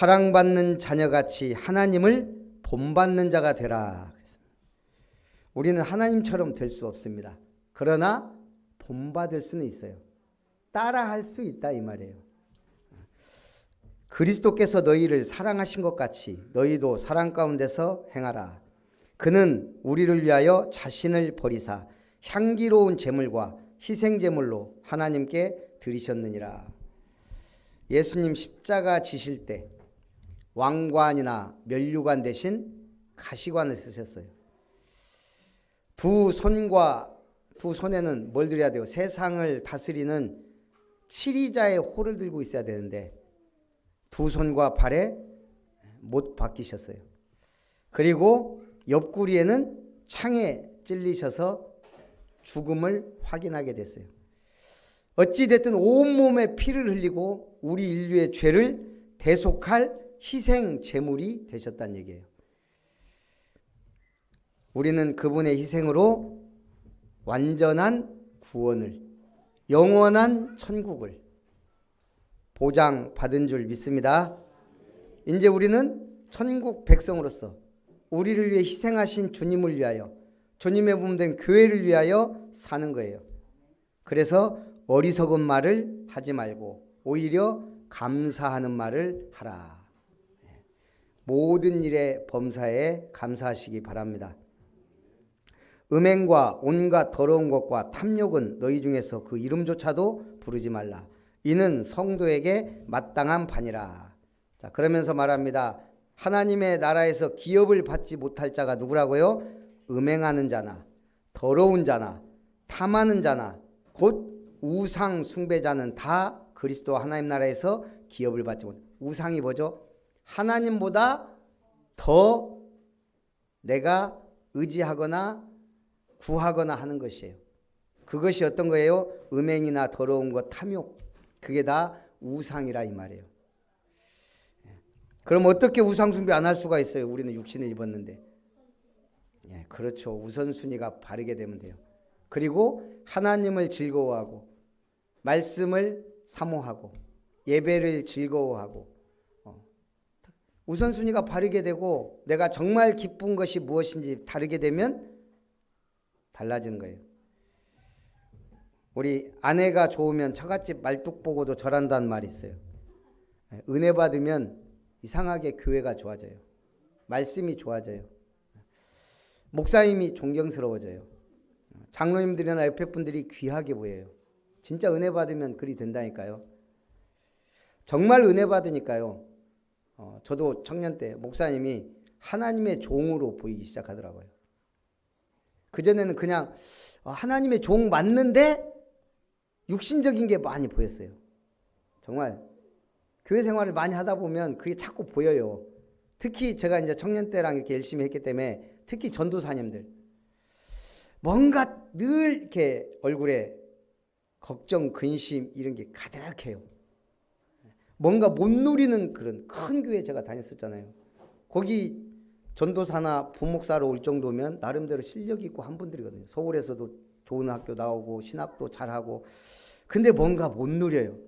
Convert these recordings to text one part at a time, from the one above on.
사랑받는 자녀같이 하나님을 본받는 자가 되라. 우리는 하나님처럼 될 수 없습니다. 그러나 본받을 수는 있어요. 따라할 수 있다 이 말이에요. 그리스도께서 너희를 사랑하신 것 같이 너희도 사랑 가운데서 행하라. 그는 우리를 위하여 자신을 버리사 향기로운 제물과 희생제물로 하나님께 드리셨느니라. 예수님 십자가 지실 때 왕관이나 면류관 대신 가시관을 쓰셨어요. 두 손에는 뭘 들여야 돼요? 세상을 다스리는 치리자의 호를 들고 있어야 되는데 두 손과 발에 못 박히셨어요. 그리고 옆구리에는 창에 찔리셔서 죽음을 확인하게 됐어요. 어찌됐든 온몸에 피를 흘리고 우리 인류의 죄를 대속할 희생 제물이 되셨다는 얘기예요. 우리는 그분의 희생으로 완전한 구원을, 영원한 천국을 보장받은 줄 믿습니다. 이제 우리는 천국 백성으로서 우리를 위해 희생하신 주님을 위하여, 주님의 몸 된 교회를 위하여 사는 거예요. 그래서 어리석은 말을 하지 말고 오히려 감사하는 말을 하라. 모든 일에 범사에 감사하시기 바랍니다. 음행과 온갖 더러운 것과 탐욕은 너희 중에서 그 이름조차도 부르지 말라. 이는 성도에게 마땅한 바니라. 자, 그러면서 말합니다. 하나님의 나라에서 기업을 받지 못할 자가 누구라고요? 음행하는 자나 더러운 자나 탐하는 자나 곧 우상 숭배자는 다 그리스도 하나님 나라에서 기업을 받지 못해. 우상이 뭐죠? 하나님보다 더 내가 의지하거나 구하거나 하는 것이에요. 그것이 어떤 거예요? 음행이나 더러운 것, 탐욕. 그게 다 우상이라 이 말이에요. 그럼 어떻게 우상 숭배 안 할 수가 있어요? 우리는 육신을 입었는데. 예, 그렇죠. 우선순위가 바르게 되면 돼요. 그리고 하나님을 즐거워하고 말씀을 사모하고 예배를 즐거워하고 우선순위가 바르게 되고 내가 정말 기쁜 것이 무엇인지 다르게 되면 달라지는 거예요. 우리 아내가 좋으면 처갓집 말뚝 보고도 절한다는 말이 있어요. 은혜 받으면 이상하게 교회가 좋아져요. 말씀이 좋아져요. 목사님이 존경스러워져요. 장로님들이나 옆에 분들이 귀하게 보여요. 진짜 은혜 받으면 그리 된다니까요. 정말 은혜 받으니까요. 저도 청년 때 목사님이 하나님의 종으로 보이기 시작하더라고요. 그전에는 그냥 하나님의 종 맞는데 육신적인 게 많이 보였어요. 정말 교회 생활을 많이 하다 보면 그게 자꾸 보여요. 특히 제가 이제 청년 때랑 이렇게 열심히 했기 때문에 특히 전도사님들 뭔가 늘 이렇게 얼굴에 걱정, 근심 이런 게 가득해요. 뭔가 못 누리는 그런 큰 교회 제가 다녔었잖아요. 거기 전도사나 부목사로 올 정도면 나름대로 실력 있고 한 분들이거든요. 서울에서도 좋은 학교 나오고 신학도 잘하고. 근데 뭔가 못 누려요.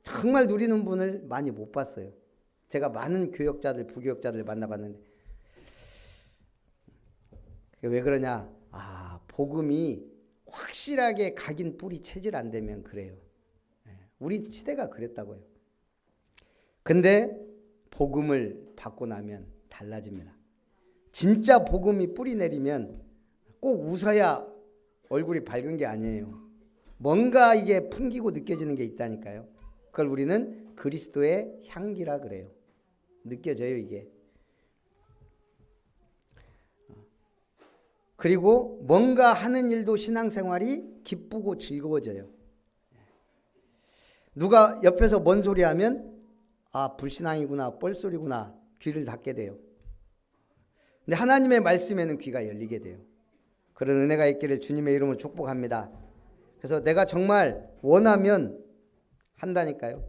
정말 누리는 분을 많이 못 봤어요. 제가 많은 교역자들, 부교역자들 만나봤는데 왜 그러냐? 복음이 확실하게 각인 뿌리 체질 안 되면 그래요. 우리 시대가 그랬다고요. 근데 복음을 받고 나면 달라집니다. 진짜 복음이 뿌리 내리면 꼭 웃어야 얼굴이 밝은 게 아니에요. 뭔가 이게 풍기고 느껴지는 게 있다니까요. 그걸 우리는 그리스도의 향기라 그래요. 느껴져요 이게. 그리고 뭔가 하는 일도 신앙생활이 기쁘고 즐거워져요. 누가 옆에서 뭔 소리 하면 불신앙이구나, 뻘소리구나 귀를 닫게 돼요. 근데 하나님의 말씀에는 귀가 열리게 돼요. 그런 은혜가 있기를 주님의 이름으로 축복합니다. 그래서 내가 정말 원하면 한다니까요.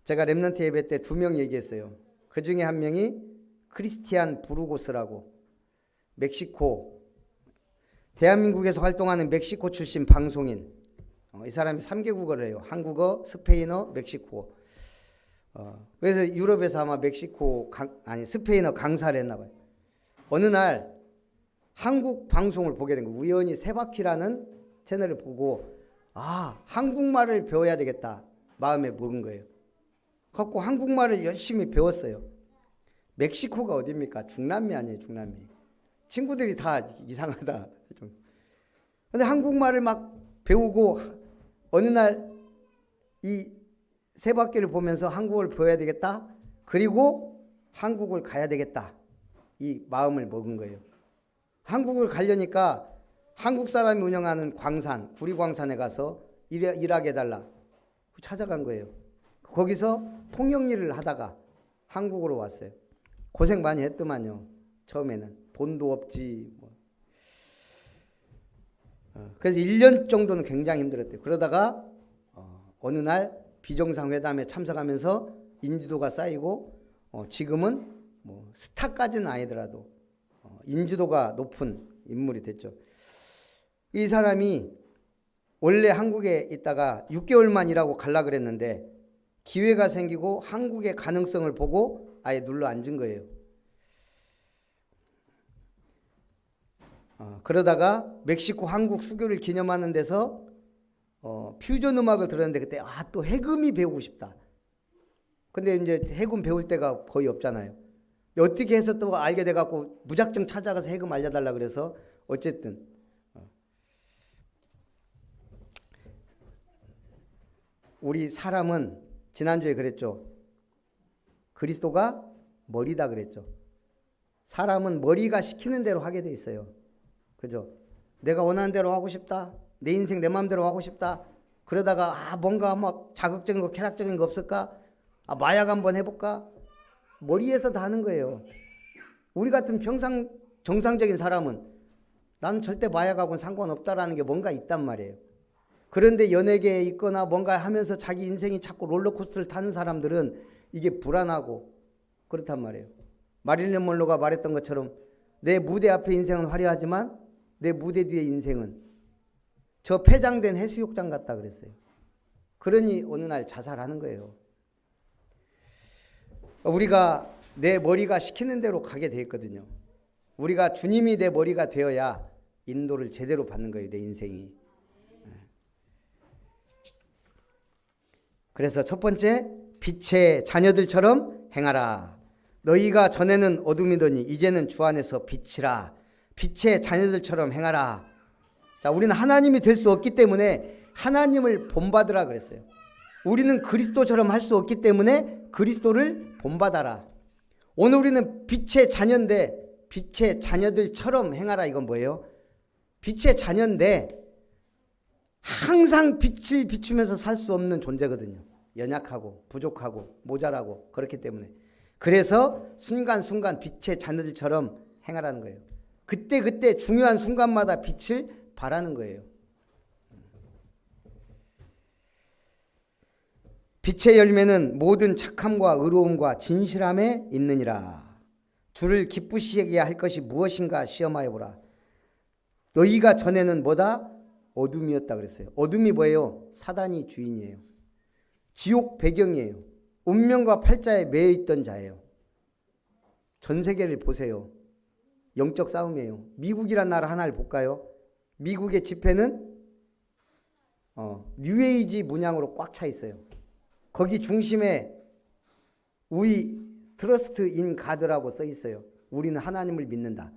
제가 렘넌트 예배 때 2명 얘기했어요. 그 중에 한 명이 크리스티안 부르고스라고 멕시코 대한민국에서 활동하는 멕시코 출신 방송인. 이 사람이 3개국어를 해요. 한국어, 스페인어, 멕시코어. 그래서 유럽에서 아마 멕시코 스페인어 강사를 했나 봐요. 어느 날 한국 방송을 보게 된 거예요. 우연히 세바퀴라는 채널을 보고 한국말을 배워야 되겠다 마음에 먹은 거예요. 그래서 한국말을 열심히 배웠어요. 멕시코가 어디입니까? 중남미 아니에요, 중남미. 친구들이 다 이상하다. 근데 한국말을 막 배우고 어느 날 이 세바퀴를 보면서 한국어를 배워야 되겠다. 그리고 한국을 가야 되겠다. 이 마음을 먹은 거예요. 한국을 가려니까 한국 사람이 운영하는 광산, 구리광산에 가서 일하게 해달라. 찾아간 거예요. 거기서 통역 일을 하다가 한국으로 왔어요. 고생 많이 했더만요. 처음에는 돈도 없지. 그래서 1년 정도는 굉장히 힘들었대요. 그러다가 어느 날 비정상회담에 참석하면서 인지도가 쌓이고 지금은 스타까지는 아니더라도 인지도가 높은 인물이 됐죠. 이 사람이 원래 한국에 있다가 6개월만 일하고 갈라 그랬는데 기회가 생기고 한국의 가능성을 보고 아예 눌러 앉은 거예요. 그러다가 멕시코 한국 수교를 기념하는 데서 퓨전 음악을 들었는데 그때 또 해금이 배우고 싶다. 근데 이제 해금 배울 때가 거의 없잖아요. 어떻게 해서 또 알게 돼갖고 무작정 찾아가서 해금 알려달라 그래서 어쨌든 우리 사람은 지난주에 그랬죠. 그리스도가 머리다 그랬죠. 사람은 머리가 시키는 대로 하게 돼 있어요. 그죠? 내가 원하는 대로 하고 싶다. 내 인생 내 마음대로 하고 싶다. 그러다가 뭔가 막 자극적인 거 쾌락적인 거 없을까? 마약 한번 해볼까? 머리에서 다 하는 거예요. 우리 같은 평상 정상적인 사람은 나는 절대 마약하고는 상관없다라는 게 뭔가 있단 말이에요. 그런데 연예계에 있거나 뭔가 하면서 자기 인생이 자꾸 롤러코스터를 타는 사람들은 이게 불안하고 그렇단 말이에요. 마릴린 먼로가 말했던 것처럼 내 무대 앞에 인생은 화려하지만 내 무대 뒤의 인생은 저 폐장된 해수욕장 같다 그랬어요. 그러니 어느 날 자살하는 거예요. 우리가 내 머리가 시키는 대로 가게 돼 있거든요. 우리가 주님이 내 머리가 되어야 인도를 제대로 받는 거예요. 내 인생이. 그래서 첫 번째, 빛의 자녀들처럼 행하라. 너희가 전에는 어둠이더니 이제는 주 안에서 빛이라. 빛의 자녀들처럼 행하라. 자, 우리는 하나님이 될 수 없기 때문에 하나님을 본받으라 그랬어요. 우리는 그리스도처럼 할 수 없기 때문에 그리스도를 본받아라. 오늘 우리는 빛의 자녀인데 빛의 자녀들처럼 행하라. 이건 뭐예요? 빛의 자녀인데 항상 빛을 비추면서 살 수 없는 존재거든요. 연약하고 부족하고 모자라고 그렇기 때문에. 그래서 순간순간 빛의 자녀들처럼 행하라는 거예요. 그때 중요한 순간마다 빛을 바라는 거예요. 빛의 열매는 모든 착함과 의로움과 진실함에 있느니라. 주를 기쁘시게 할 것이 무엇인가 시험하여 보라. 너희가 전에는 뭐다? 어둠이었다 그랬어요. 어둠이 뭐예요? 사단이 주인이에요. 지옥 배경이에요. 운명과 팔자에 매여 있던 자예요. 전 세계를 보세요. 영적 싸움이에요. 미국이란 나라 하나를 볼까요? 미국의 집회는 뉴에이지 문양으로 꽉 차 있어요. 거기 중심에 We trust in God라고 써 있어요. 우리는 하나님을 믿는다.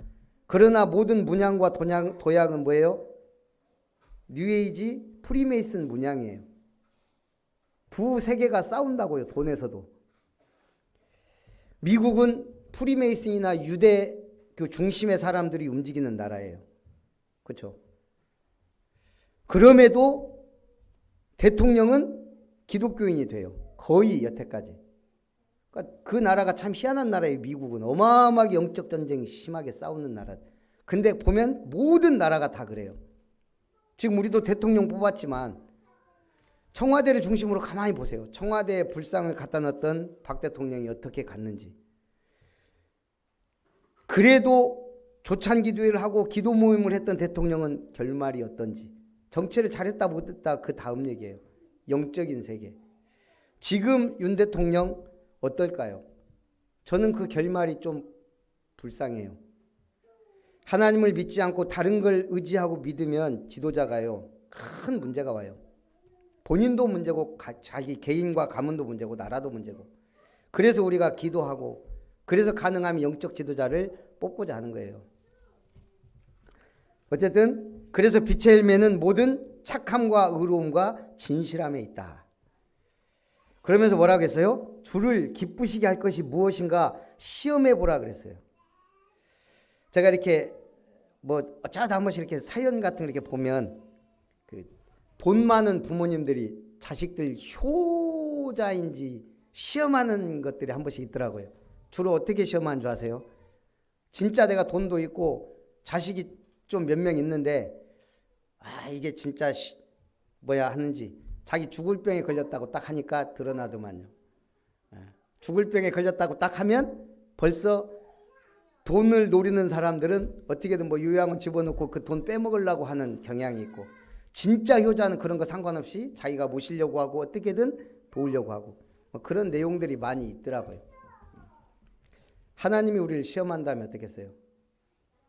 그러나 모든 문양과 도약은 뭐예요? 뉴에이지 프리메이슨 문양이에요. 두 세계가 싸운다고요. 돈에서도. 미국은 프리메이슨이나 유대교 중심의 사람들이 움직이는 나라예요. 그렇죠? 그럼에도 대통령은 기독교인이 돼요. 거의 여태까지. 그러니까 그 나라가 참 희한한 나라예요. 미국은 어마어마하게 영적 전쟁이 심하게 싸우는 나라. 근데 보면 모든 나라가 다 그래요. 지금 우리도 대통령 뽑았지만 청와대를 중심으로 가만히 보세요. 청와대에 불상을 갖다 놨던 박 대통령이 어떻게 갔는지. 그래도 조찬기도회를 하고 기도 모임을 했던 대통령은 결말이 어떤지. 정치를 잘했다 못했다 그 다음 얘기예요. 영적인 세계. 지금 윤 대통령 어떨까요? 저는 그 결말이 좀 불쌍해요. 하나님을 믿지 않고 다른 걸 의지하고 믿으면 지도자가요, 큰 문제가 와요. 본인도 문제고 자기 개인과 가문도 문제고 나라도 문제고. 그래서 우리가 기도하고, 그래서 가능하면 영적 지도자를 뽑고자 하는 거예요. 어쨌든 그래서 빛의 열매는 모든 착함과 의로움과 진실함에 있다. 그러면서 뭐라고 했어요? 주를 기쁘시게 할 것이 무엇인가 시험해 보라 그랬어요. 제가 이렇게 뭐 어쩌다 한 번씩 이렇게 사연 같은 거 이렇게 보면 돈 많은 부모님들이 자식들 효자인지 시험하는 것들이 한 번씩 있더라고요. 주로 어떻게 시험하는 줄 아세요? 진짜 내가 돈도 있고 자식이 좀 몇 명 있는데 이게 진짜 뭐야 하는지, 자기 죽을 병에 걸렸다고 딱 하니까 드러나더만요. 죽을 병에 걸렸다고 딱 하면 벌써 돈을 노리는 사람들은 어떻게든 뭐 요양원 집어넣고 그 돈 빼먹으려고 하는 경향이 있고, 진짜 효자는 그런 거 상관없이 자기가 모시려고 하고 어떻게든 도우려고 하고, 뭐 그런 내용들이 많이 있더라고요. 하나님이 우리를 시험한다면 어떻겠어요?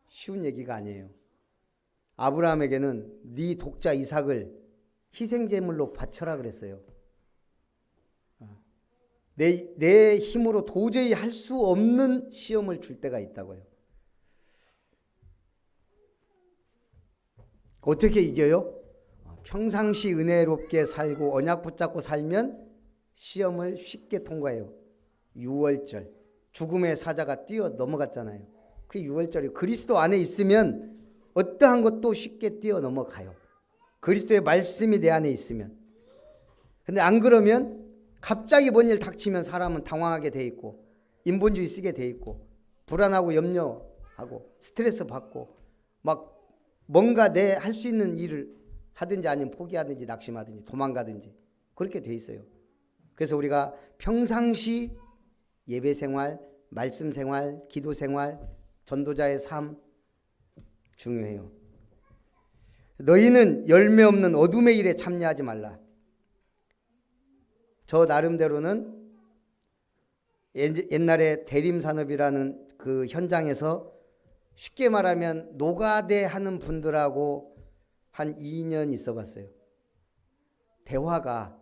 쉬운 얘기가 아니에요. 아브라함에게는 네 독자 이삭을 희생제물로 바쳐라 그랬어요. 내 힘으로 도저히 할 수 없는 시험을 줄 때가 있다고요. 어떻게 이겨요? 평상시 은혜롭게 살고 언약 붙잡고 살면 시험을 쉽게 통과해요. 6월절 죽음의 사자가 뛰어 넘어갔잖아요. 그 6월절이 그리스도 안에 있으면 어떠한 것도 쉽게 뛰어 넘어가요. 그리스도의 말씀이 내 안에 있으면. 근데 안 그러면 갑자기 뭔 일 닥치면 사람은 당황하게 돼 있고, 인본주의 쓰게 돼 있고, 불안하고 염려하고 스트레스 받고, 막 뭔가 내 할 수 있는 일을 하든지 아니면 포기하든지 낙심하든지 도망가든지 그렇게 돼 있어요. 그래서 우리가 평상시 예배 생활, 말씀 생활, 기도 생활, 전도자의 삶 중요해요. 너희는 열매 없는 어둠의 일에 참여하지 말라. 저 나름대로는 옛날에 대림산업이라는 그 현장에서 쉽게 말하면 노가대 하는 분들하고 한 2년 있어 봤어요. 대화가,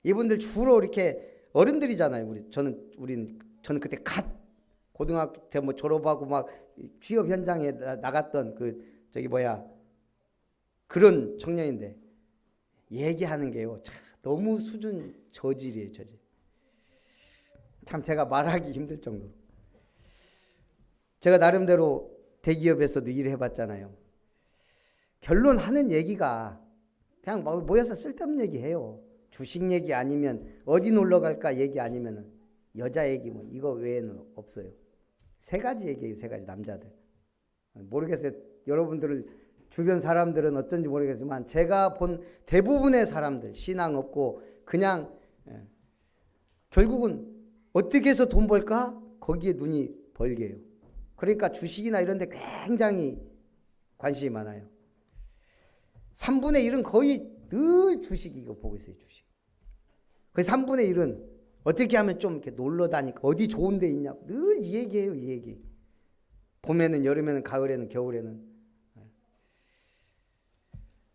이분들 주로 이렇게 어른들이잖아요. 저는 그때 갓 고등학교 때 뭐 졸업하고 막 취업 현장에 나갔던 그런 청년인데 얘기하는 게요, 참 너무 수준 저질이에요. 저질. 참 제가 말하기 힘들 정도로. 제가 나름대로 대기업에서도 일을 해봤잖아요. 결론 하는 얘기가 그냥 모여서 쓸데없는 얘기해요. 주식 얘기 아니면 어디 놀러 갈까 얘기 아니면 여자 얘기, 뭐 이거 외에는 없어요. 세 가지 얘기예요. 세 가지. 남자들. 모르겠어요. 여러분들 주변 사람들은 어쩐지 모르겠지만 제가 본 대부분의 사람들, 신앙 없고 그냥 결국은 어떻게 해서 돈 벌까? 거기에 눈이 벌게요. 그러니까 주식이나 이런 데 굉장히 관심이 많아요. 3분의 1은 거의 늘 주식 이거 보고 있어요. 주식. 그 3분의 1은 어떻게 하면 좀 이렇게 놀러 다니까 어디 좋은 데 있냐고 늘 이 얘기예요. 이 얘기. 봄에는, 여름에는, 가을에는, 겨울에는.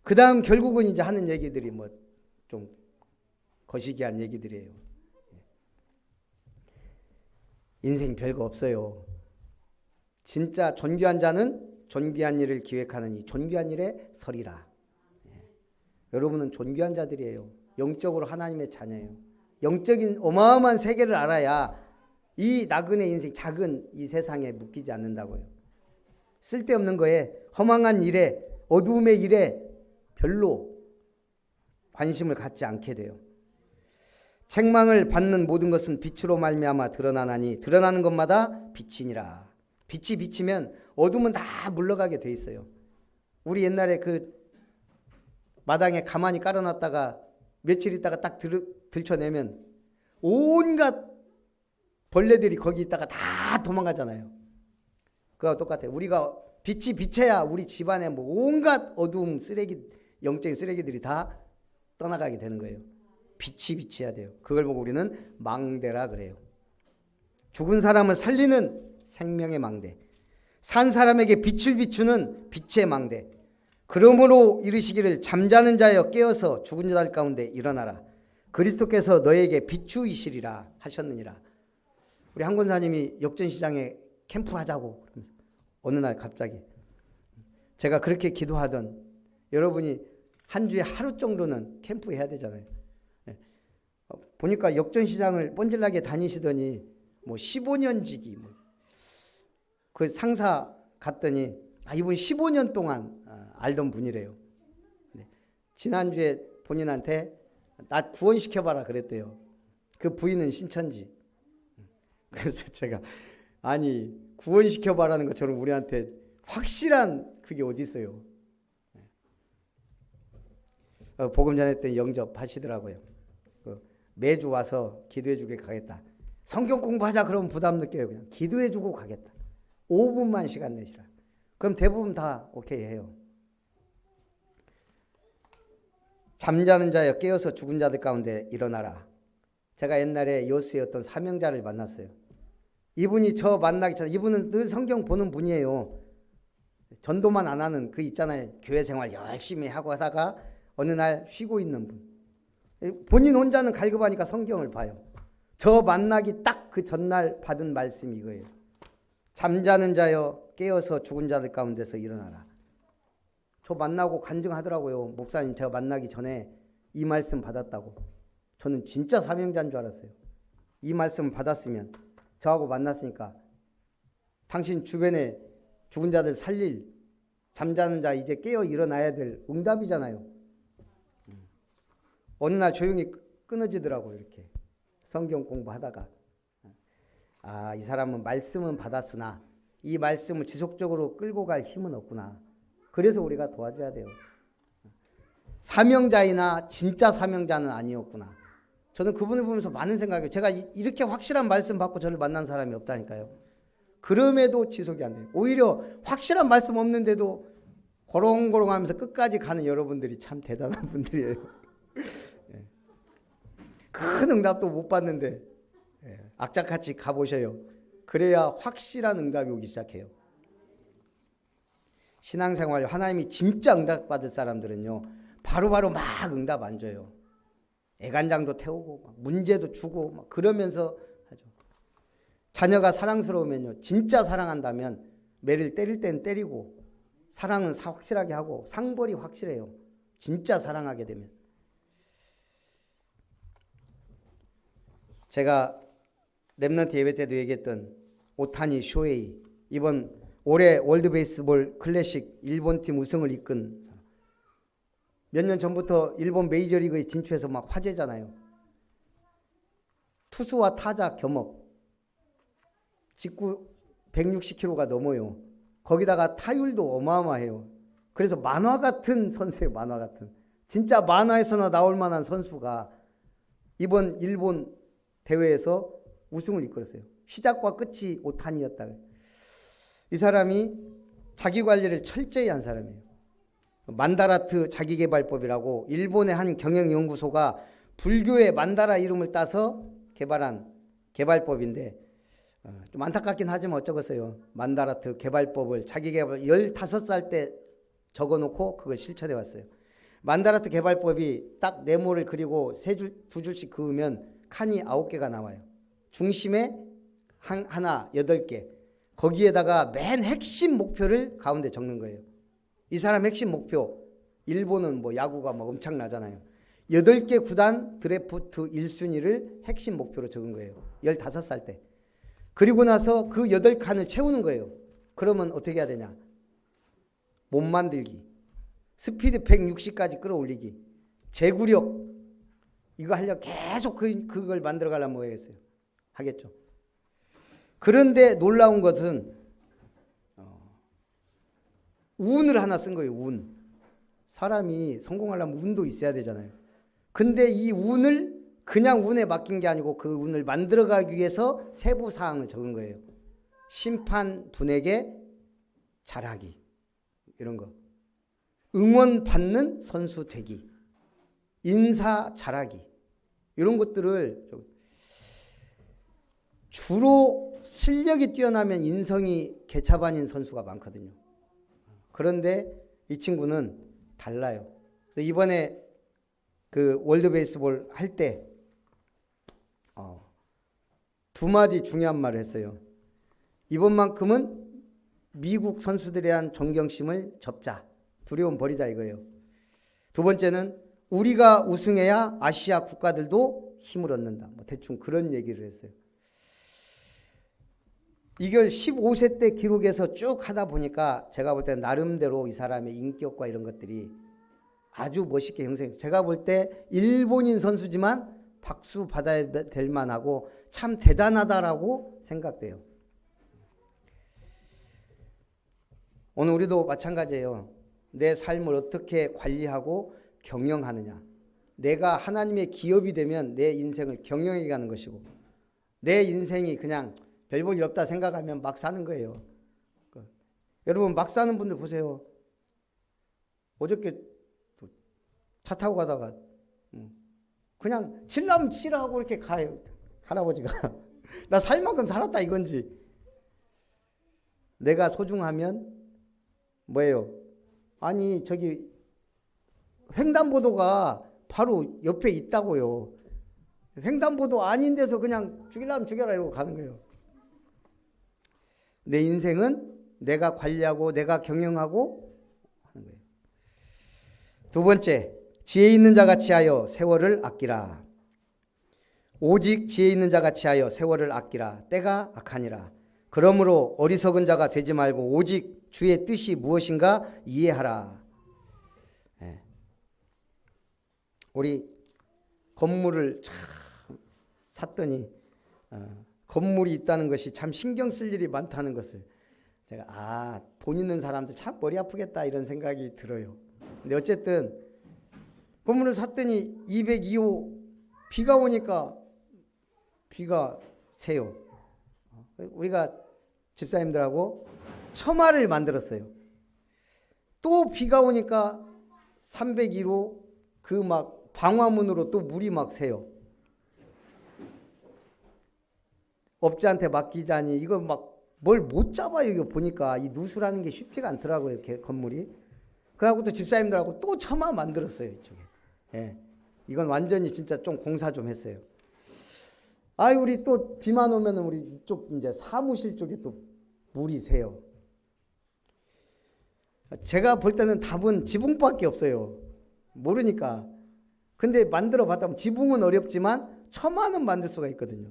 그 다음 결국은 이제 하는 얘기들이 뭐 좀 거시기한 얘기들이에요. 인생 별거 없어요. 진짜 존귀한 자는 존귀한 일을 기획하는 이 존귀한 일에 서리라. 여러분은 존귀한 자들이에요. 영적으로 하나님의 자녀예요. 영적인 어마어마한 세계를 알아야 이 나그네 인생, 작은 이 세상에 묶이지 않는다고요. 쓸데없는 거에, 허망한 일에, 어두움의 일에 별로 관심을 갖지 않게 돼요. 책망을 받는 모든 것은 빛으로 말미암아 드러나나니 드러나는 것마다 빛이니라. 빛이 비치면 어둠은 다 물러가게 돼 있어요. 우리 옛날에 그 마당에 가만히 깔아놨다가 며칠 있다가 딱 들춰내면 온갖 벌레들이 거기 있다가 다 도망가잖아요. 그거와 똑같아요. 우리가 빛이 비쳐야 우리 집안에 뭐 온갖 어두움, 쓰레기, 영적인 쓰레기들이 다 떠나가게 되는 거예요. 빛이 비쳐야 돼요. 그걸 보고 우리는 망대라 그래요. 죽은 사람을 살리는 생명의 망대, 산 사람에게 빛을 비추는 빛의 망대. 그러므로 이르시기를 잠자는 자여 깨어서 죽은 자들 가운데 일어나라. 그리스도께서 너에게 비추이시리라 하셨느니라. 우리 한 권사님이 역전시장에 캠프하자고 어느 날 갑자기 제가 그렇게 기도하던 여러분이 한 주에 하루 정도는 캠프해야 되잖아요. 보니까 역전시장을 뻔질나게 다니시더니 뭐 15년 지기 그 상사 갔더니 이분 15년 동안 알던 분이래요. 지난주에 본인한테 나 구원시켜봐라 그랬대요. 그 부인은 신천지. 그래서 제가 아니 구원시켜봐라는 것처럼 우리한테 확실한 그게 어디 있어요. 복음 전했더니 영접하시더라고요. 매주 와서 기도해주게 가겠다. 성경 공부하자 그러면 부담 느껴요. 그냥 기도해주고 가겠다. 5분만 시간 내시라. 그럼 대부분 다 오케이 해요. 잠자는 자여 깨어서 죽은 자들 가운데 일어나라. 제가 옛날에 여수의 어떤 사명자를 만났어요. 이분이 저 만나기 전에 이분은 늘 성경 보는 분이에요. 전도만 안 하는 그 있잖아요. 교회 생활 열심히 하고 하다가 어느 날 쉬고 있는 분. 본인 혼자는 갈급하니까 성경을 봐요. 저 만나기 딱 그 전날 받은 말씀이 이거예요. 잠자는 자여 깨어서 죽은 자들 가운데서 일어나라. 저 만나고 간증하더라고요. 목사님 제가 만나기 전에 이 말씀 받았다고. 저는 진짜 사명자인 줄 알았어요. 이 말씀 받았으면 저하고 만났으니까 당신 주변에 죽은 자들 살릴 잠자는 자 이제 깨어 일어나야 될 응답이잖아요. 어느 날 조용히 끊어지더라고요. 이렇게 성경 공부하다가 이 사람은 말씀은 받았으나 이 말씀을 지속적으로 끌고 갈 힘은 없구나. 그래서 우리가 도와줘야 돼요. 사명자이나 진짜 사명자는 아니었구나. 저는 그분을 보면서 많은 생각이에요. 제가 이렇게 확실한 말씀 받고 저를 만난 사람이 없다니까요. 그럼에도 지속이 안 돼요. 오히려 확실한 말씀 없는데도 고롱고롱하면서 끝까지 가는 여러분들이 참 대단한 분들이에요. 큰 응답도 못 받는데 악착같이 가보셔요. 그래야 확실한 응답이 오기 시작해요. 신앙생활 하나님이 진짜 응답받을 사람들은요 바로바로 막 응답 안 줘요. 애간장도 태우고 막 문제도 주고 막 그러면서 하죠. 자녀가 사랑스러우면요 진짜 사랑한다면 매를 때릴 땐 때리고 사랑은 확실하게 하고 상벌이 확실해요. 진짜 사랑하게 되면. 제가 랩넌트 예배 때도 얘기했던 오타니 쇼헤이, 이번 올해 월드베이스볼 클래식 일본팀 우승을 이끈, 몇 년 전부터 일본 메이저리그에 진출해서 막 화제잖아요. 투수와 타자 겸업, 직구 160km가 넘어요. 거기다가 타율도 어마어마해요. 그래서 만화 같은 선수예요. 만화 같은. 진짜 만화에서나 나올 만한 선수가 이번 일본 대회에서 우승을 이끌었어요. 시작과 끝이 오타니였다. 이 사람이 자기 관리를 철저히 한 사람이에요. 만다라트 자기개발법이라고 일본의 한 경영연구소가 불교의 만다라 이름을 따서 개발한 개발법인데, 좀 안타깝긴 하지만 어쩌겠어요. 만다라트 개발법을 자기개발 15살 때 적어놓고 그걸 실천해 왔어요. 만다라트 개발법이 딱 네모를 그리고 두 줄씩 그으면 칸이 9개가 나와요. 중심에 하나 8개. 거기에다가 맨 핵심 목표를 가운데 적는 거예요. 이 사람 핵심 목표, 일본은 뭐 야구가 뭐 엄청나잖아요. 8개 구단 드래프트 1순위를 핵심 목표로 적은 거예요. 15살 때. 그리고 나서 그 8칸을 채우는 거예요. 그러면 어떻게 해야 되냐? 몸 만들기, 스피드 160까지 끌어올리기, 제구력, 이거 하려고 계속 그걸 만들어 가려면 뭐 하겠어요? 하겠죠. 그런데 놀라운 것은 운을 하나 쓴 거예요. 운. 사람이 성공하려면 운도 있어야 되잖아요. 근데 이 운을 그냥 운에 맡긴 게 아니고 그 운을 만들어가기 위해서 세부 사항을 적은 거예요. 심판분에게 잘하기, 이런 거. 응원 받는 선수 되기, 인사 잘하기, 이런 것들을 주로 실력이 뛰어나면 인성이 개차반인 선수가 많거든요. 그런데 이 친구는 달라요. 그래서 이번에 그 월드 베이스볼 할 때 두 마디 중요한 말을 했어요. 이번만큼은 미국 선수들에 대한 존경심을 접자. 두려움 버리자 이거예요. 두 번째는 우리가 우승해야 아시아 국가들도 힘을 얻는다. 뭐 대충 그런 얘기를 했어요. 이걸 15세 때 기록에서 쭉 하다 보니까 제가 볼 때 나름대로 이 사람의 인격과 이런 것들이 아주 멋있게 형성돼요. 제가 볼 때 일본인 선수지만 박수 받아야 될 만하고 참 대단하다라고 생각돼요. 오늘 우리도 마찬가지예요. 내 삶을 어떻게 관리하고 경영하느냐. 내가 하나님의 기업이 되면 내 인생을 경영해 가는 것이고 내 인생이 그냥 별 볼 일 없다 생각하면 막 사는 거예요. 여러분 막 사는 분들 보세요. 어저께 차 타고 가다가 그냥 칠라면 치라고 이렇게 가요. 할아버지가. 나 살 만큼 살았다 이건지. 내가 소중하면 뭐예요? 아니 저기 횡단보도가 바로 옆에 있다고요. 횡단보도 아닌 데서 그냥 죽이려면 죽여라 이러고 가는 거예요. 내 인생은 내가 관리하고 내가 경영하고 하는 거예요. 두 번째, 지혜 있는 자 같이 하여 세월을 아끼라. 오직 지혜 있는 자 같이 하여 세월을 아끼라. 때가 악하니라. 그러므로 어리석은 자가 되지 말고 오직 주의 뜻이 무엇인가 이해하라. 네. 우리 건물을 참 샀더니 건물이 있다는 것이 참 신경 쓸 일이 많다는 것을 제가 돈 있는 사람들 참 머리 아프겠다 이런 생각이 들어요. 근데 어쨌든 건물을 샀더니 202호 비가 오니까 비가 새요. 우리가 집사님들하고 처마를 만들었어요. 또 비가 오니까 301호 그 막 방화문으로 또 물이 막 새요. 업자한테 맡기자니 이거 막 뭘 못 잡아요. 이거 보니까 이 누수라는 게 쉽지가 않더라고요. 이렇게 건물이. 그래갖고 또 집사님들하고 또 처마 만들었어요. 이쪽에. 예. 이건 완전히 진짜 좀 공사 좀 했어요. 우리 또 비만 오면 우리 이쪽 이제 사무실 쪽에 또 물이 새요. 제가 볼 때는 답은 지붕밖에 없어요. 모르니까. 근데 만들어 봤다면 지붕은 어렵지만 처마는 만들 수가 있거든요.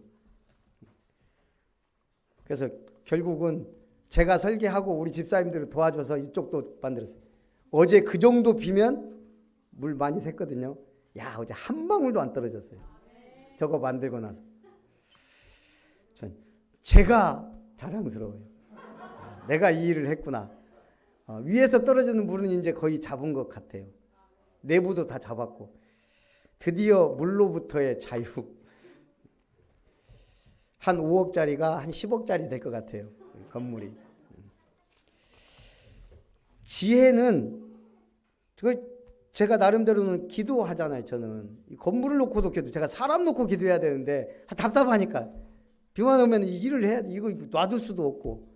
그래서 결국은 제가 설계하고 우리 집사님들을 도와줘서 이쪽도 만들었어요. 어제 그 정도 비면 물 많이 샜거든요. 어제 한 방울도 안 떨어졌어요. 저거 만들고 나서. 제가 자랑스러워요. 내가 이 일을 했구나. 위에서 떨어지는 물은 이제 거의 잡은 것 같아요. 내부도 다 잡았고. 드디어 물로부터의 자유. 한 5억짜리가 한 10억짜리 될 것 같아요. 건물이. 지혜는 제가 나름대로는 기도하잖아요. 저는 건물을 놓고도 기도. 제가 사람 놓고 기도해야 되는데 답답하니까 비만 오면 이 일을 해야 돼. 이거 놔둘 수도 없고.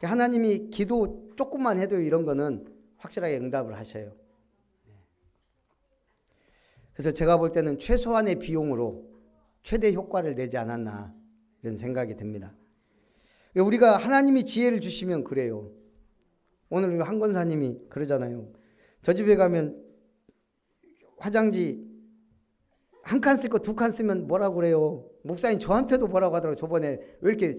하나님이 기도 조금만 해도 이런 거는 확실하게 응답을 하셔요. 그래서 제가 볼 때는 최소한의 비용으로 최대 효과를 내지 않았나 이런 생각이 듭니다. 우리가 하나님이 지혜를 주시면 그래요. 오늘 한 권사님이 그러잖아요. 저 집에 가면 화장지 한 칸 쓸 거 두 칸 쓰면 뭐라고 그래요. 목사님 저한테도 뭐라고 하더라고요. 저번에 왜 이렇게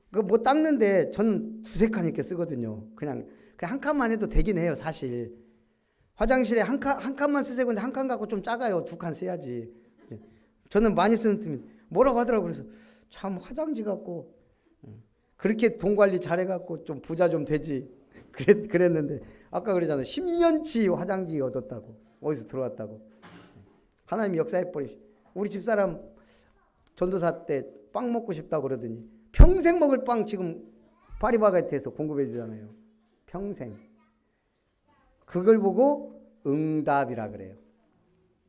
뭐 닦는데 저는 두세 칸 이렇게 쓰거든요. 그냥 한 칸만 해도 되긴 해요. 사실 화장실에 한 칸만 쓰세요. 근데 한 칸 갖고 좀 작아요. 두 칸 써야지. 저는 많이 쓰는 팀이 뭐라고 하더라고요. 그래서 참 화장지 갖고 그렇게 돈 관리 잘해갖고 좀 부자 좀 되지 그랬는데 아까 그러잖아요. 10년치 화장지 얻었다고. 어디서 들어왔다고. 하나님이 역사해버리시. 우리 집사람 전도사 때 빵 먹고 싶다고 그러더니 평생 먹을 빵 지금 파리바게트에서 공급해 주잖아요. 평생. 그걸 보고 응답이라 그래요.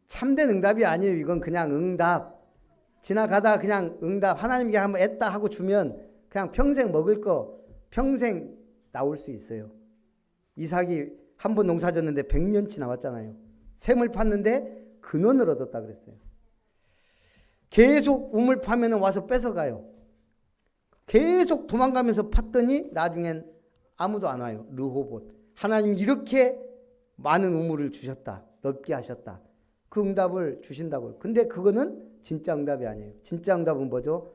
참된 응답이 아니에요. 이건 그냥 응답. 지나가다 그냥 응답. 하나님께 한번 애따 하고 주면 그냥 평생 먹을 거 평생 나올 수 있어요. 이삭이 한 번 농사 졌는데 100년치 나왔잖아요. 샘을 팠는데 근원을 얻었다 그랬어요. 계속 우물 파면 와서 뺏어가요. 계속 도망가면서 팠더니 나중엔 아무도 안 와요. 르호봇. 하나님 이렇게 많은 우물을 주셨다. 넓게 하셨다. 그 응답을 주신다고요. 근데 그거는 진짜 응답이 아니에요. 진짜 응답은 뭐죠?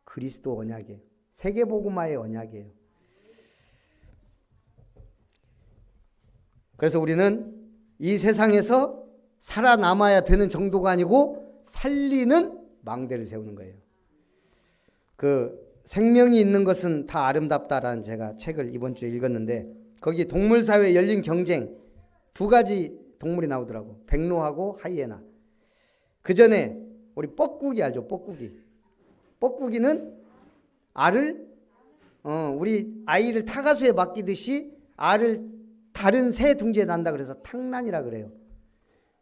그리스도 언약이에요. 세계복음화의 언약이에요. 그래서 우리는 이 세상에서 살아남아야 되는 정도가 아니고 살리는 망대를 세우는 거예요. 그 생명이 있는 것은 다 아름답다라는 제가 책을 이번 주에 읽었는데 거기 동물사회 열린 경쟁 두 가지 동물이 나오더라고. 백로하고 하이에나. 그 전에 우리 뻐꾸기 알죠? 뻐꾸기. 뻐꾸기는 알을 우리 아이를 타가수에 맡기듯이 알을 다른 새 둥지에 난다 그래서 탕란이라 그래요.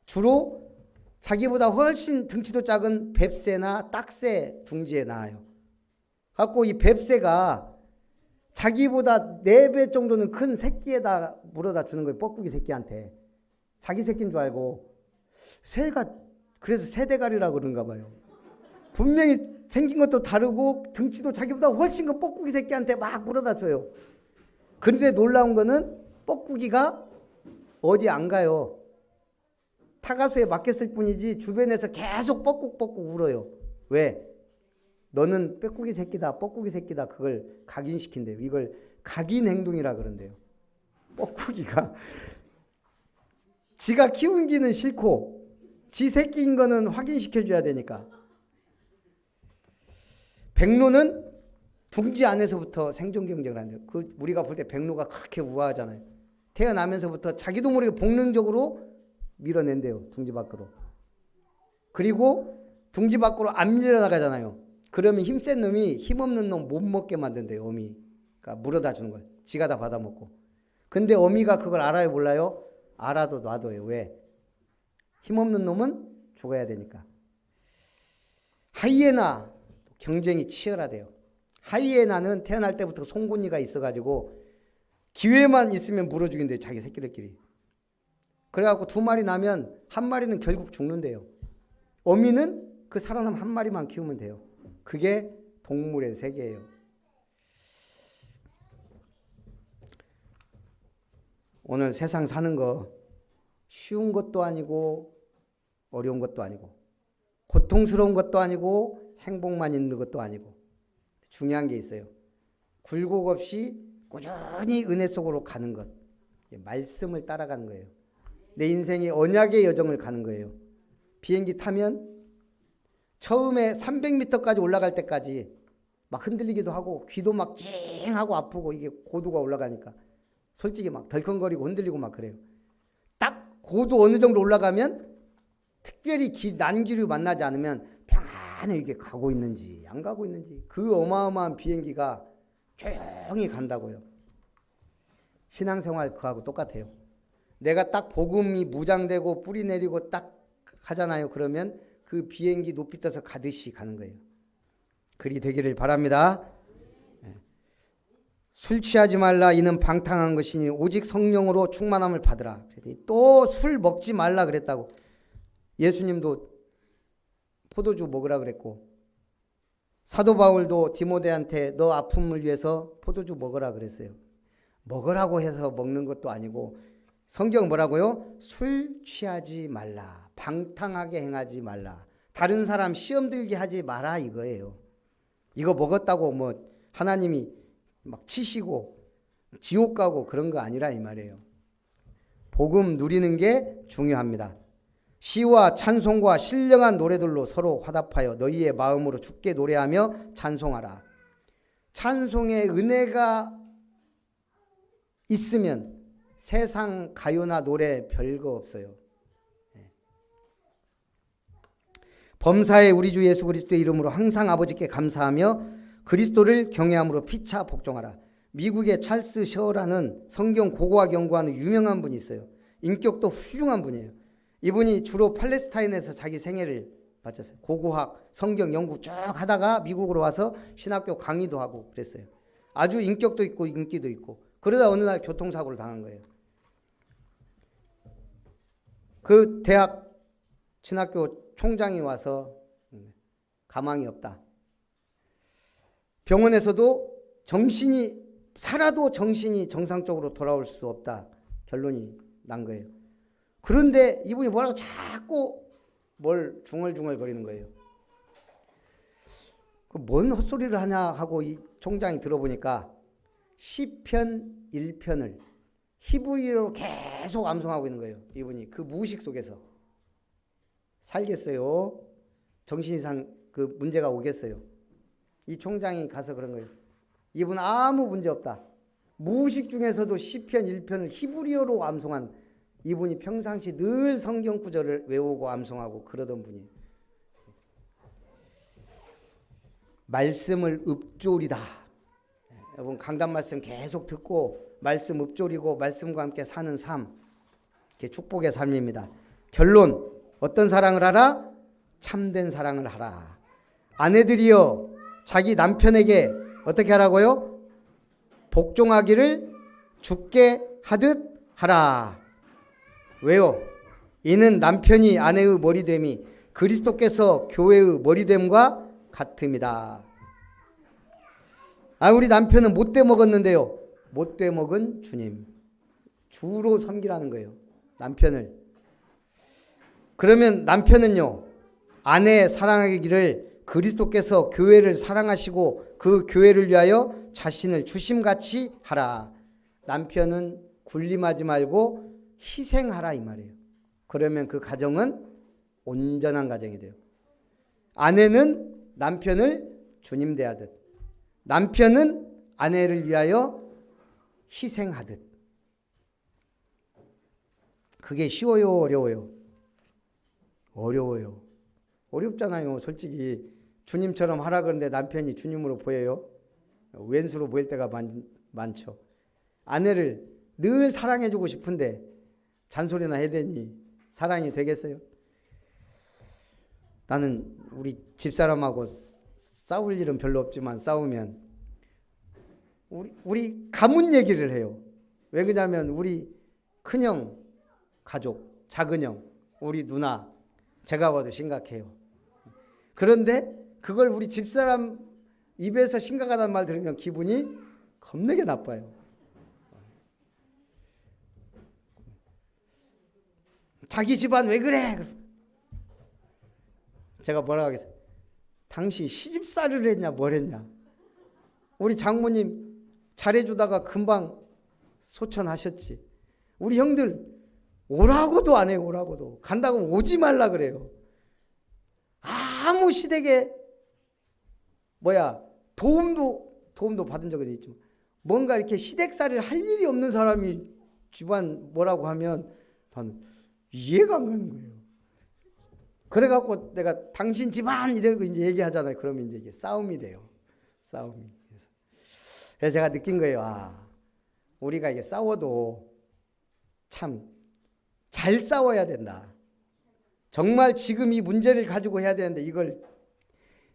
주로 자기보다 훨씬 등치도 작은 뱁새나 딱새 둥지에 낳아요. 갖고 이 뱁새가 자기보다 4배 정도는 큰 새끼에다 물어다 주는 거예요. 뻐꾸기 새끼한테. 자기 새끼인 줄 알고. 새가 그래서 새대가리라고 그런가 봐요. 분명히 생긴 것도 다르고 등치도 자기보다 훨씬 큰 뻐꾸기 새끼한테 막 물어다 줘요. 그런데 놀라운 거는 뻐꾸기가 어디 안 가요. 타가수에 맡겼을 뿐이지 주변에서 계속 뻐꾹뻐꾹 울어요. 왜? 너는 뻐꾸기 새끼다, 뻐꾸기 새끼다. 그걸 각인시킨대요. 이걸 각인 행동이라 그런대요. 뻐꾸기가 지가 키운 기는 싫고 지 새끼인 거는 확인시켜줘야 되니까. 백로는 둥지 안에서부터 생존 경쟁을 한대요. 그 우리가 볼 때 백로가 그렇게 우아하잖아요. 태어나면서부터 자기도 모르게 본능적으로 밀어낸대요. 둥지 밖으로. 그리고 둥지 밖으로 안 밀어나가잖아요. 그러면 힘센 놈이 힘없는 놈 못 먹게 만든대요. 어미. 그러니까 물어다 주는 걸. 지가 다 받아먹고. 근데 어미가 그걸 알아요 몰라요? 알아도 놔둬요. 왜? 힘없는 놈은 죽어야 되니까. 하이에나 경쟁이 치열하대요. 하이에나는 태어날 때부터 송곳니가 있어가지고 기회만 있으면 물어 죽인대요. 자기 새끼들끼리. 그래갖고 2마리 나면 1마리는 결국 죽는데요. 어미는 그 살아남 1마리만 키우면 돼요. 그게 동물의 세계예요. 오늘 세상 사는 거 쉬운 것도 아니고 어려운 것도 아니고 고통스러운 것도 아니고 행복만 있는 것도 아니고 중요한 게 있어요. 굴곡 없이 꾸준히 은혜 속으로 가는 것. 말씀을 따라가는 거예요. 내 인생의 언약의 여정을 가는 거예요. 비행기 타면 처음에 300m까지 올라갈 때까지 막 흔들리기도 하고 귀도 막 찡하고 아프고 이게 고도가 올라가니까 솔직히 막 덜컹거리고 흔들리고 막 그래요. 딱 고도 어느 정도 올라가면 특별히 난기류 만나지 않으면 평안히 이게 가고 있는지 안 가고 있는지 그 어마어마한 비행기가 조용히 간다고요. 신앙생활 그하고 똑같아요. 내가 딱 복음이 무장되고 뿌리 내리고 딱 하잖아요. 그러면 그 비행기 높이 떠서 가듯이 가는 거예요. 그리 되기를 바랍니다. 술 취하지 말라 이는 방탕한 것이니 오직 성령으로 충만함을 받으라. 또 술 먹지 말라 그랬다고. 예수님도 포도주 먹으라 그랬고 사도 바울도 디모데한테 너 아픔을 위해서 포도주 먹으라 그랬어요. 먹으라고 해서 먹는 것도 아니고 성경 뭐라고요? 술 취하지 말라. 방탕하게 행하지 말라. 다른 사람 시험 들게 하지 마라 이거예요. 이거 먹었다고 뭐 하나님이 막 치시고 지옥 가고 그런 거 아니라 이 말이에요. 복음 누리는 게 중요합니다. 시와 찬송과 신령한 노래들로 서로 화답하여 너희의 마음으로 주께 노래하며 찬송하라. 찬송의 은혜가 있으면 세상 가요나 노래 별거 없어요. 범사의 우리 주 예수 그리스도의 이름으로 항상 아버지께 감사하며 그리스도를 경외함으로 피차 복종하라. 미국의 찰스 셔라는 성경 고고학 연구하는 유명한 분이 있어요. 인격도 훌륭한 분이에요. 이분이 주로 팔레스타인에서 자기 생애를 바쳤어요. 고고학, 성경 연구 쭉 하다가 미국으로 와서 신학교 강의도 하고 그랬어요. 아주 인격도 있고 인기도 있고. 그러다 어느 날 교통사고를 당한 거예요. 그 대학 신학교 총장이 와서 가망이 없다. 병원에서도 살아도 정신이 정상적으로 돌아올 수 없다. 결론이 난 거예요. 그런데 이분이 뭐라고 자꾸 뭘 중얼중얼 거리는 거예요. 뭔 헛소리를 하냐 하고 이 총장이 들어보니까 시편 1편을 히브리어로 계속 암송하고 있는 거예요. 이분이 그 무의식 속에서. 살겠어요? 정신 이상 그 문제가 오겠어요? 이 총장이 가서 그런 거예요. 이분 아무 문제 없다. 무의식 중에서도 시편 1편을 히브리어로 암송한 이분이 평상시 늘 성경 구절을 외우고 암송하고 그러던 분이에요. 말씀을 읊조리다. 여러분 강단 말씀 계속 듣고 말씀 읊조리고 말씀과 함께 사는 삶, 이게 축복의 삶입니다. 결론, 어떤 사랑을 하라? 참된 사랑을 하라. 아내들이여 자기 남편에게 어떻게 하라고요? 복종하기를 주께 하듯 하라. 왜요? 이는 남편이 아내의 머리됨이 그리스도께서 교회의 머리됨과 같음이다. 우리 남편은 못돼 먹었는데요. 못돼 먹은 주님. 주로 섬기라는 거예요. 남편을. 그러면 남편은요. 아내 사랑하기를 그리스도께서 교회를 사랑하시고 그 교회를 위하여 자신을 주심같이 하라. 남편은 군림하지 말고 희생하라 이 말이에요. 그러면 그 가정은 온전한 가정이 돼요. 아내는 남편을 주님 대하듯, 남편은 아내를 위하여 희생하듯. 그게 쉬워요, 어려워요? 어려워요. 어렵잖아요. 솔직히 주님처럼 하라 그러는데 남편이 주님으로 보여요? 왼수로 보일 때가 많죠. 아내를 늘 사랑해주고 싶은데 잔소리나 해대니 사랑이 되겠어요? 나는 우리 집사람하고 싸울 일은 별로 없지만 싸우면 우리 가문 얘기를 해요. 왜 그러냐면 우리 큰형 가족, 작은형, 우리 누나 제가 봐도 심각해요. 그런데 그걸 우리 집사람 입에서 심각하다는 말 들으면 기분이 겁나게 나빠요. 자기 집안 왜 그래? 제가 뭐라고 하겠어요? 당신 시집살이를 했냐 뭘 했냐? 우리 장모님 잘해주다가 금방 소천하셨지. 우리 형들 오라고도 안 해요. 오라고도. 간다고 오지 말라 그래요. 아무 시댁에 도움도 받은 적은 있지만 뭔가 이렇게 시댁살이를 할 일이 없는 사람이 집안 뭐라고 하면 난 이해가 안 가는 거예요. 그래갖고 내가 당신 집안 이러고 이제 얘기하잖아요. 그러면 이제 이게 싸움이 돼요. 싸움이. 그래서 제가 느낀 거예요. 우리가 이게 싸워도 참 잘 싸워야 된다. 정말 지금 이 문제를 가지고 해야 되는데 이걸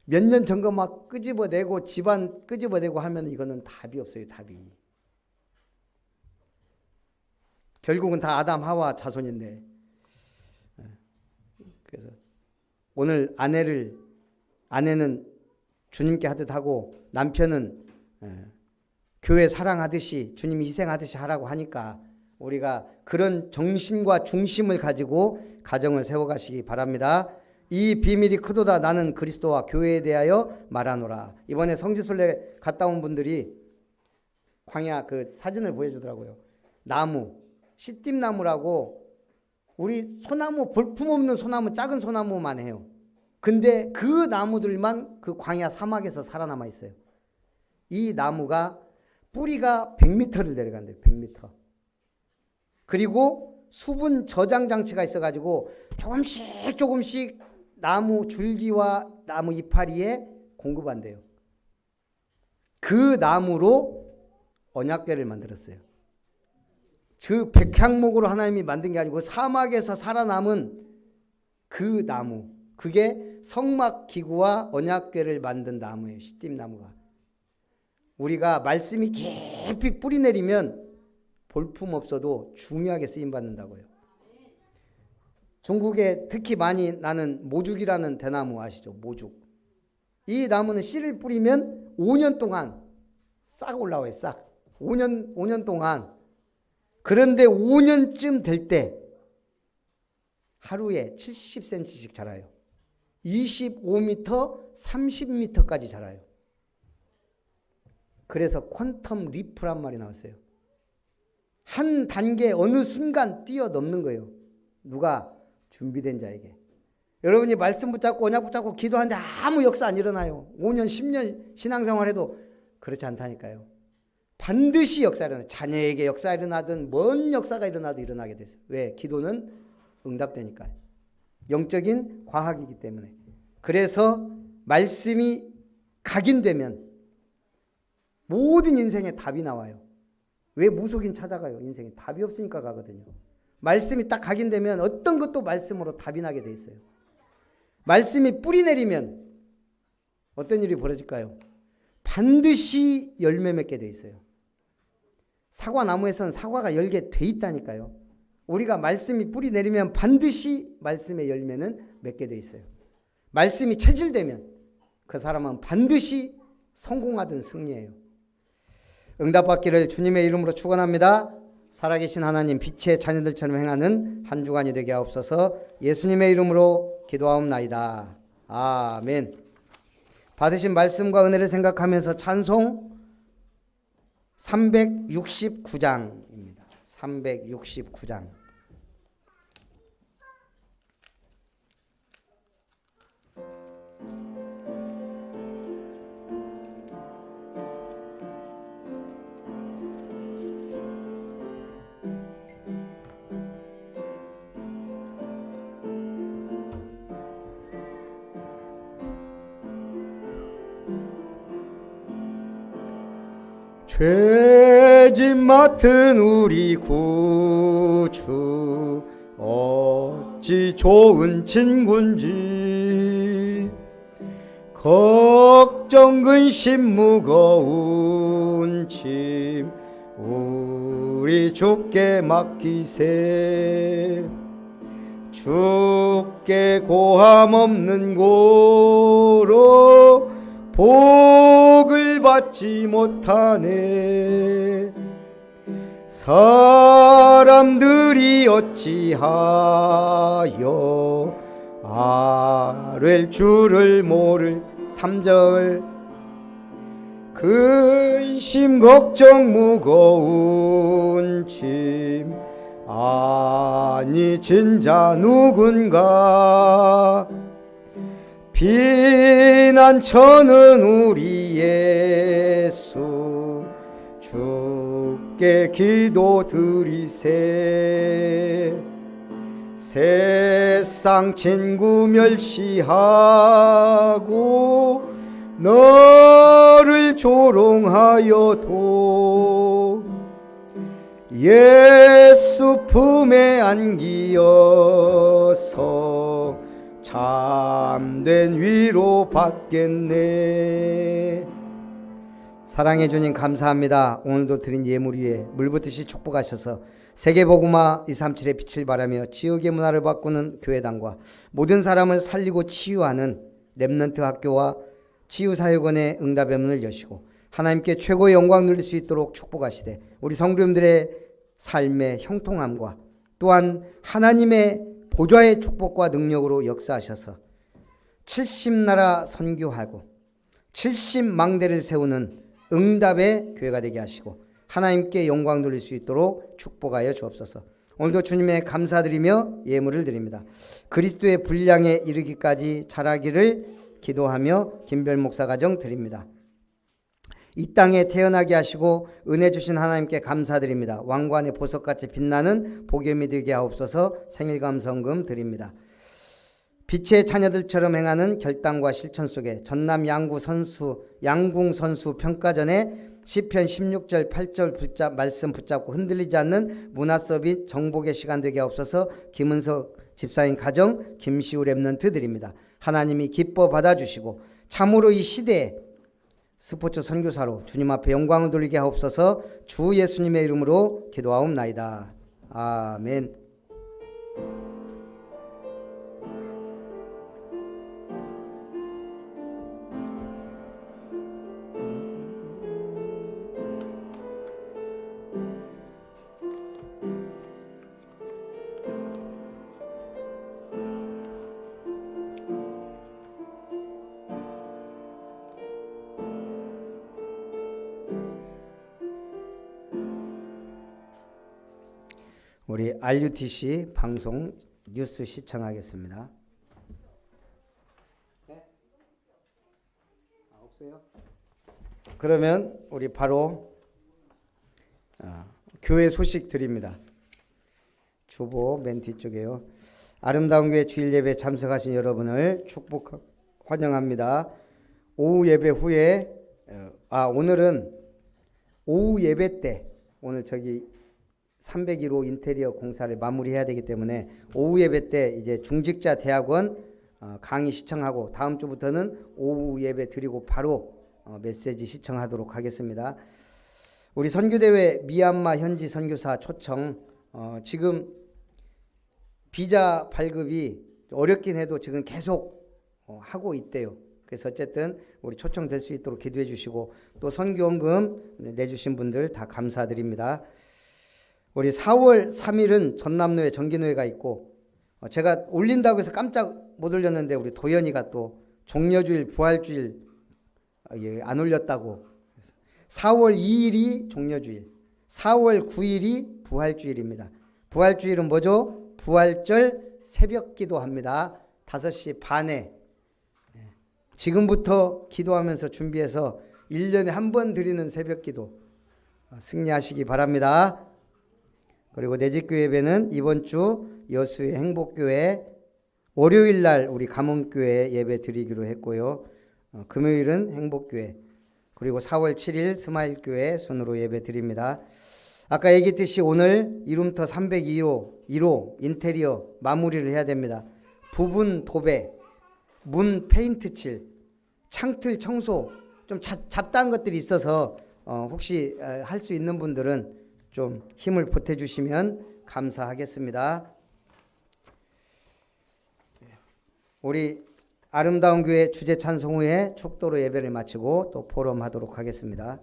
몇 년 전거 막 끄집어내고 집안 끄집어내고 하면 이거는 답이 없어요. 답이. 결국은 다 아담 하와 자손인데. 그래서 오늘 아내는 주님께 하듯 하고 남편은 교회 사랑하듯이 주님이 희생하듯이 하라고 하니까 우리가 그런 정신과 중심을 가지고 가정을 세워가시기 바랍니다. 이 비밀이 크도다. 나는 그리스도와 교회에 대하여 말하노라. 이번에 성지순례 갔다 온 분들이 광야 그 사진을 보여주더라고요. 나무, 씨띠나무라고 우리 소나무, 볼품없는 소나무, 작은 소나무만 해요. 근데 그 나무들만 그 광야 사막에서 살아남아 있어요. 이 나무가 뿌리가 100m를 내려간대요. 100m. 그리고 수분 저장 장치가 있어가지고 조금씩 나무 줄기와 나무 이파리에 공급한대요. 그 나무로 언약궤를 만들었어요. 그 백향목으로 하나님이 만든 게 아니고 사막에서 살아남은 그 나무, 그게 성막기구와 언약궤를 만든 나무예요. 시띠임 나무가. 우리가 말씀이 깊이 뿌리 내리면 볼품 없어도 중요하게 쓰임받는다고요. 중국에 특히 많이 나는 모죽이라는 대나무 아시죠? 모죽. 이 나무는 씨를 뿌리면 5년 동안 싹 올라와요. 싹. 5년 동안. 그런데 5년쯤 될 때 하루에 70cm씩 자라요. 25m, 30m까지 자라요. 그래서 퀀텀 리프란 말이 나왔어요. 한 단계 어느 순간 뛰어넘는 거예요. 누가? 준비된 자에게. 여러분이 말씀 붙잡고 언약 붙잡고 기도하는데 아무 역사 안 일어나요. 5년, 10년 신앙생활해도 그렇지 않다니까요. 반드시 역사 일어나요. 자녀에게 역사 일어나든 뭔 역사가 일어나도 일어나게 되세요. 왜? 기도는 응답되니까요. 영적인 과학이기 때문에. 그래서 말씀이 각인되면 모든 인생에 답이 나와요. 왜 무속인 찾아가요? 인생에 답이 없으니까 가거든요. 말씀이 딱 각인되면 어떤 것도 말씀으로 답이 나게 돼 있어요. 말씀이 뿌리 내리면 어떤 일이 벌어질까요? 반드시 열매 맺게 돼 있어요. 사과나무에서는 사과가 열게 돼 있다니까요. 우리가 말씀이 뿌리 내리면 반드시 말씀의 열매는 맺게 돼 있어요. 말씀이 체질되면 그 사람은 반드시 성공하든 승리해요. 응답받기를 주님의 이름으로 축원합니다. 살아계신 하나님, 빛의 자녀들처럼 행하는 한 주간이 되게 하옵소서. 예수님의 이름으로 기도하옵나이다. 아멘. 받으신 말씀과 은혜를 생각하면서 찬송 369장입니다. 369장. 죄짐 맡은 우리 구주 어찌 좋은 친군지 걱정 근심 무거운 짐 우리 주께 맡기세. 주께 고함 없는 고로 복을 받지 못하네. 사람들이 어찌하여 아랠 줄을 모를. 3절 근심 걱정 무거운 짐 아니 진자 누군가. 피난처는 우리 예수 주께 기도드리세. 세상 친구 멸시하고 너를 조롱하여도 예수 품에 안기어서 참된 위로 받겠네. 사랑해 주님 감사합니다. 오늘도 드린 예물 위에 물붓듯이 축복하셔서 세계복음화 237의 빛을 발하며 지역의 문화를 바꾸는 교회당과 모든 사람을 살리고 치유하는 렘넌트 학교와 치유사역원의 응답의 문을 여시고 하나님께 최고의 영광 누릴 수 있도록 축복하시되 우리 성도님들의 삶의 형통함과 또한 하나님의 보좌의 축복과 능력으로 역사하셔서 70나라 선교하고 70망대를 세우는 응답의 교회가 되게 하시고 하나님께 영광 돌릴 수 있도록 축복하여 주옵소서. 오늘도 주님의 감사드리며 예물을 드립니다. 그리스도의 분량에 이르기까지 자라기를 기도하며 김별 목사 가정 드립니다. 이 땅에 태어나게 하시고 은혜 주신 하나님께 감사드립니다. 왕관의 보석같이 빛나는 복염이 되게 하옵소서. 생일감성금 드립니다. 빛의 자녀들처럼 행하는 결단과 실천 속에 전남 양궁 선수 평가전에 시편 16절 8절 말씀 붙잡고 흔들리지 않는 문화서비 정복의 시간 되게 하옵소서. 김은석 집사님 가정 김시우 랩런트 드립니다. 하나님이 기뻐 받아주시고 참으로 이 시대에 스포츠 선교사로 주님 앞에 영광을 돌리게 하옵소서. 주 예수님의 이름으로 기도하옵나이다. 아멘. 우리 RUTC 방송 뉴스 시청하겠습니다. 네? 없어요? 그러면 우리 바로 교회 소식 드립니다. 주보 맨 뒤쪽에요. 아름다운 교회 주일 예배 참석하신 여러분을 축복 환영합니다. 오후 예배 후에 오늘은 오후 예배 때 오늘 저기 301호 인테리어 공사를 마무리해야 되기 때문에 오후 예배 때 이제 중직자 대학원 강의 시청하고 다음 주부터는 오후 예배 드리고 바로 메시지 시청하도록 하겠습니다. 우리 선교대회 미얀마 현지 선교사 초청 지금 비자 발급이 어렵긴 해도 지금 계속 하고 있대요. 그래서 어쨌든 우리 초청될 수 있도록 기도해 주시고 또 선교원금 내주신 분들 다 감사드립니다. 우리 4월 3일은 전남로에 정기노회가 있고 제가 올린다고 해서 깜짝 못 올렸는데 우리 도연이가 또 종려주일 부활주일 안 올렸다고. 4월 2일이 종려주일, 4월 9일이 부활주일입니다. 부활주일은 뭐죠? 부활절 새벽 기도합니다. 5시 반에 지금부터 기도하면서 준비해서 1년에 한 번 드리는 새벽 기도 승리하시기 바랍니다. 그리고 내집교회 예배는 이번 주 여수의 행복교회 월요일 날 우리 감원교회 예배 드리기로 했고요. 금요일은 행복교회 그리고 4월 7일 스마일교회 순으로 예배 드립니다. 아까 얘기했듯이 오늘 이룸터 302호 인테리어 마무리를 해야 됩니다. 부분 도배, 문 페인트 칠, 창틀 청소 좀 잡다한 것들이 있어서 혹시 할 수 있는 분들은 좀 힘을 보태주시면 감사하겠습니다. 우리 아름다운 교회 주제 찬송 후에 축도로 예배를 마치고 또 포럼하도록 하겠습니다.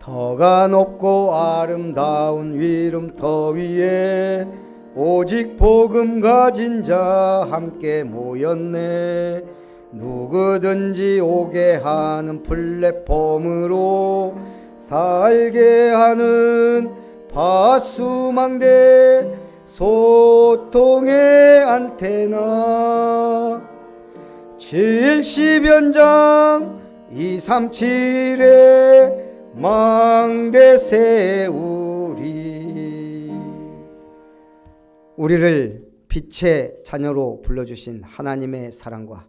더가 높고 아름다운 이름터 위에 오직 복음 가진 자 함께 모였네. 누구든지 오게 하는 플랫폼으로 살게 하는 파수망대 소통의 안테나 70연장 237에 망대 세우리. 우리를 빛의 자녀로 불러주신 하나님의 사랑과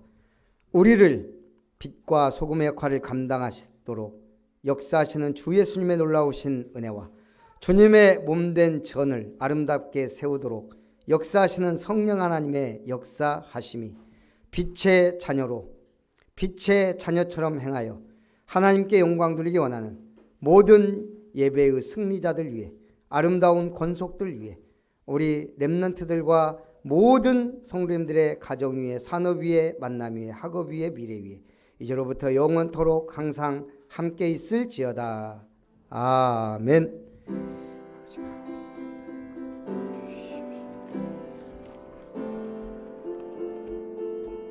우리를 빛과 소금의 역할을 감당하시도록 역사하시는 주 예수님의 놀라우신 은혜와 주님의 몸된 전을 아름답게 세우도록 역사하시는 성령 하나님의 역사하심이 빛의 자녀로 빛의 자녀처럼 행하여 하나님께 영광 돌리기 원하는 모든 예배의 승리자들 위해 아름다운 권속들 위해 우리 렘넌트들과 모든 성도님들의 가정 위에 산업 위에 만남 위에 학업 위에 미래 위에 이제로부터 영원토록 항상 함께 있을지어다. 아멘.